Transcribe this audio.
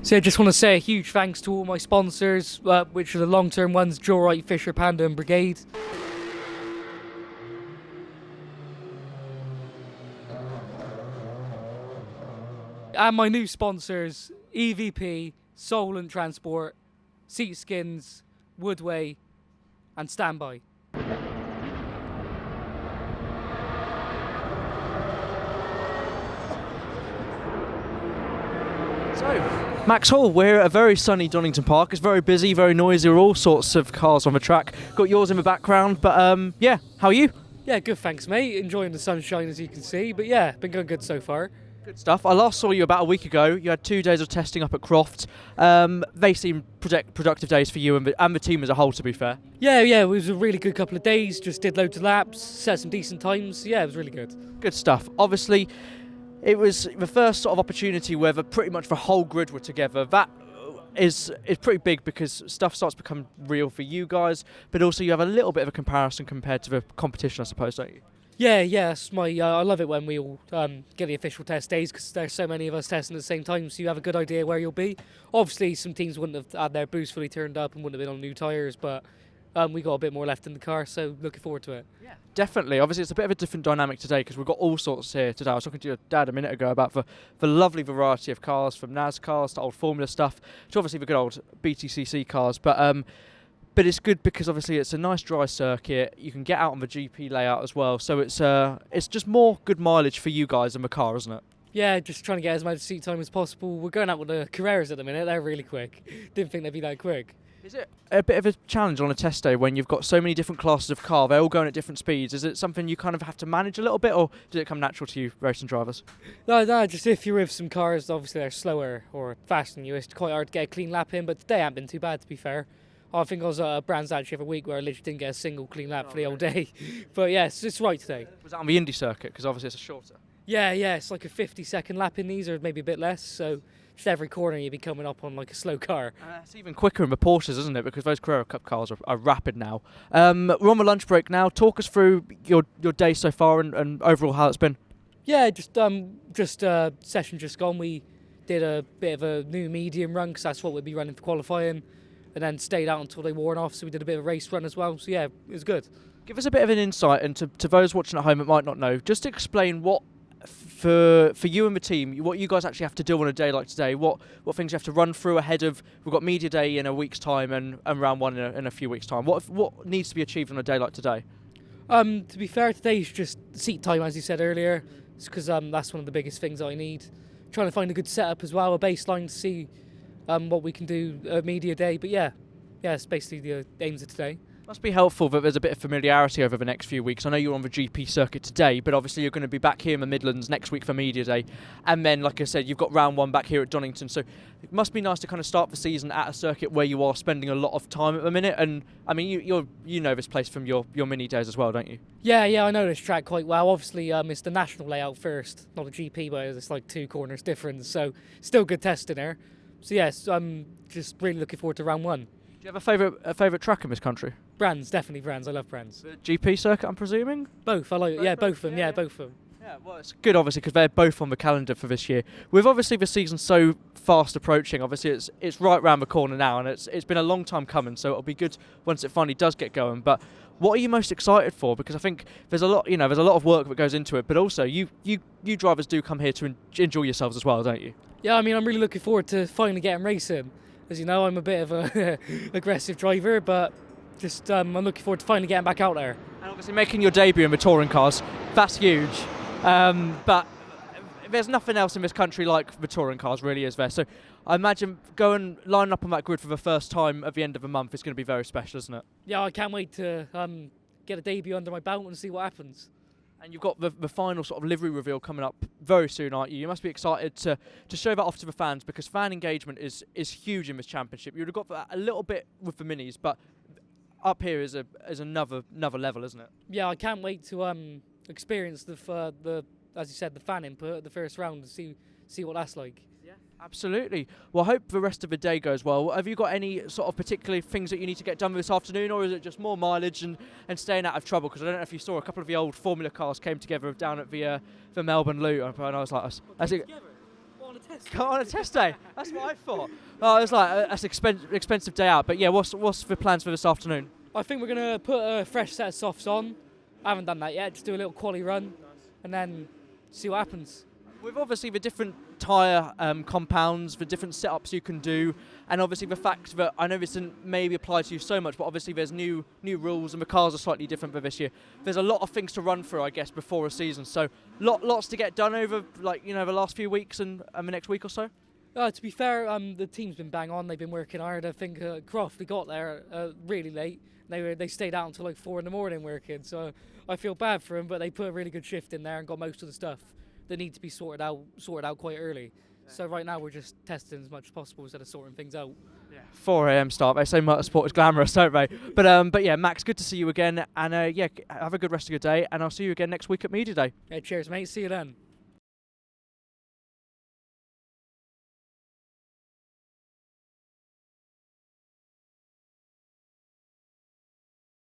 So I just want to say a huge thanks to all my sponsors, which are the long-term ones, Joe Wright, Fisher, Panda and Brigade. And my new sponsors, EVP, Solent Transport, Seatskins, Woodway and Standby. So, Max Hall, we're at a very sunny Donington Park. It's very busy, very noisy, all sorts of cars on the track. Got yours in the background, but yeah, how are you? Yeah, good thanks mate, enjoying the sunshine as you can see, but yeah, been going good so far. Good stuff. I last saw you about a week ago. You had 2 days of testing up at Croft. They seem productive days for you and the team as a whole, to be fair. Yeah, it was a really good couple of days, just did loads of laps, set some decent times, yeah, it was really good. Good stuff. Obviously, it was the first sort of opportunity where pretty much the whole grid were together. That is pretty big because stuff starts to become real for you guys, but also you have a little bit of a comparison compared to the competition, I suppose, don't you? Yeah, that's I love it when we all get the official test days because there's so many of us testing at the same time, so you have a good idea where you'll be. Obviously, some teams wouldn't have had their boost fully turned up and wouldn't have been on new tyres, but we got a bit more left in the car, so looking forward to it. Yeah, definitely. Obviously, it's a bit of a different dynamic today because we've got all sorts here today. I was talking to your dad a minute ago about the lovely variety of cars, from NASCARs to old Formula stuff to obviously the good old BTCC cars, but it's good because obviously it's a nice dry circuit. You can get out on the GP layout as well, so it's just more good mileage for you guys in the car, isn't it? Yeah, just trying to get as much seat time as possible. We're going out with the Carreras at the minute. They're really quick. Didn't think they'd be that quick. Is it a bit of a challenge on a test day when you've got so many different classes of car, they're all going at different speeds? Is it something you kind of have to manage a little bit, or does it come natural to you racing drivers? No, just if you're with some cars, obviously they're slower or faster than you, it's quite hard to get a clean lap in, but today hasn't been too bad, to be fair. I think I was at Brands actually every week where I literally didn't get a single clean lap for the whole day. But yeah, it's right today. Was that on the Indy circuit? Because obviously it's a shorter. Yeah, it's like a 50-second lap in these, or maybe a bit less, so just every corner you'd be coming up on like a slow car. It's even quicker in the Porsches, isn't it? Because those Carrera Cup cars are rapid now. We're on the lunch break now. Talk us through your day so far and overall how it's been. Yeah, just session just gone. We did a bit of a new medium run because that's what we'd be running for qualifying, and then stayed out until they wore off. So we did a bit of a race run as well. So yeah, it was good. Give us a bit of an insight, and to those watching at home that might not know, just explain what. For you and the team, what you guys actually have to do on a day like today, what things you have to run through ahead of, we've got media day in a week's time and round one in a few weeks' time. What needs to be achieved on a day like today? To be fair, today is just seat time, as you said earlier. It's because that's one of the biggest things I need. Trying to find a good setup as well, a baseline to see what we can do at media day. But yeah, it's basically the aims of today. Must be helpful that there's a bit of familiarity over the next few weeks. I know you're on the GP circuit today, but obviously you're going to be back here in the Midlands next week for Media Day. And then, like I said, you've got round one back here at Donington. So it must be nice to kind of start the season at a circuit where you are spending a lot of time at the minute. And I mean, you know this place from your mini days as well, don't you? Yeah, I know this track quite well. Obviously, it's the national layout first, not a GP, but it's like 2 corners difference. So still good testing there. So yes, I'm just really looking forward to round one. Do you have a favourite track in this country? Brands, definitely Brands. I love Brands. The GP circuit, I'm presuming? Both. I like it. Yeah, both of them. Yeah, both of them. Yeah, well, it's good, obviously, because they're both on the calendar for this year. With obviously the season so fast approaching, obviously it's right round the corner now, and it's been a long time coming, so it'll be good once it finally does get going. But what are you most excited for? Because I think there's a lot of work that goes into it, but also you drivers do come here to enjoy yourselves as well, don't you? Yeah, I mean, I'm really looking forward to finally getting racing. As you know, I'm a bit of a aggressive driver, but just I'm looking forward to finally getting back out there. And obviously making your debut in the touring cars, that's huge. But there's nothing else in this country like the touring cars, really, is there? So I imagine lining up on that grid for the first time at the end of the month is going to be very special, isn't it? Yeah, I can't wait to get a debut under my belt and see what happens. And you've got the final sort of livery reveal coming up very soon, aren't you? You must be excited to show that off to the fans, because fan engagement is huge in this championship. You would have got that a little bit with the minis, but up here is another level, isn't it? Yeah, I can't wait to experience the as you said, the fan input at the first round and see what that's like. Yeah, absolutely. Well, I hope the rest of the day goes well. Have you got any sort of particular things that you need to get done this afternoon, or is it just more mileage and staying out of trouble? Because I don't know if you saw a couple of the old Formula cars came together down at the Melbourne Loop, and I was like, that's it. Go on a test day. That's what I thought. Oh, it was like that's expensive day out. But yeah, what's the plans for this afternoon? I think we're going to put a fresh set of softs on. I haven't done that yet. Just do a little quali run and then see what happens. With obviously the different tyre compounds, the different setups you can do, and obviously the fact that I know this didn't maybe apply to you so much, but obviously there's new rules and the cars are slightly different for this year. There's a lot of things to run through, I guess, before a season. So lots to get done over the last few weeks and the next week or so. To be fair, the team's been bang on. They've been working hard. I think Croftley got there really late. They stayed out until like 4 a.m. working. So I feel bad for them, but they put a really good shift in there and got most of the stuff that need to be sorted out quite early. So right now we're just testing as much as possible instead of sorting things out. Yeah, 4 a.m. start. They say motorsport is glamorous, don't they? But yeah, Max, good to see you again, and yeah, have a good rest of your day, and I'll see you again next week at Media Day. Yeah, cheers, mate. See you then.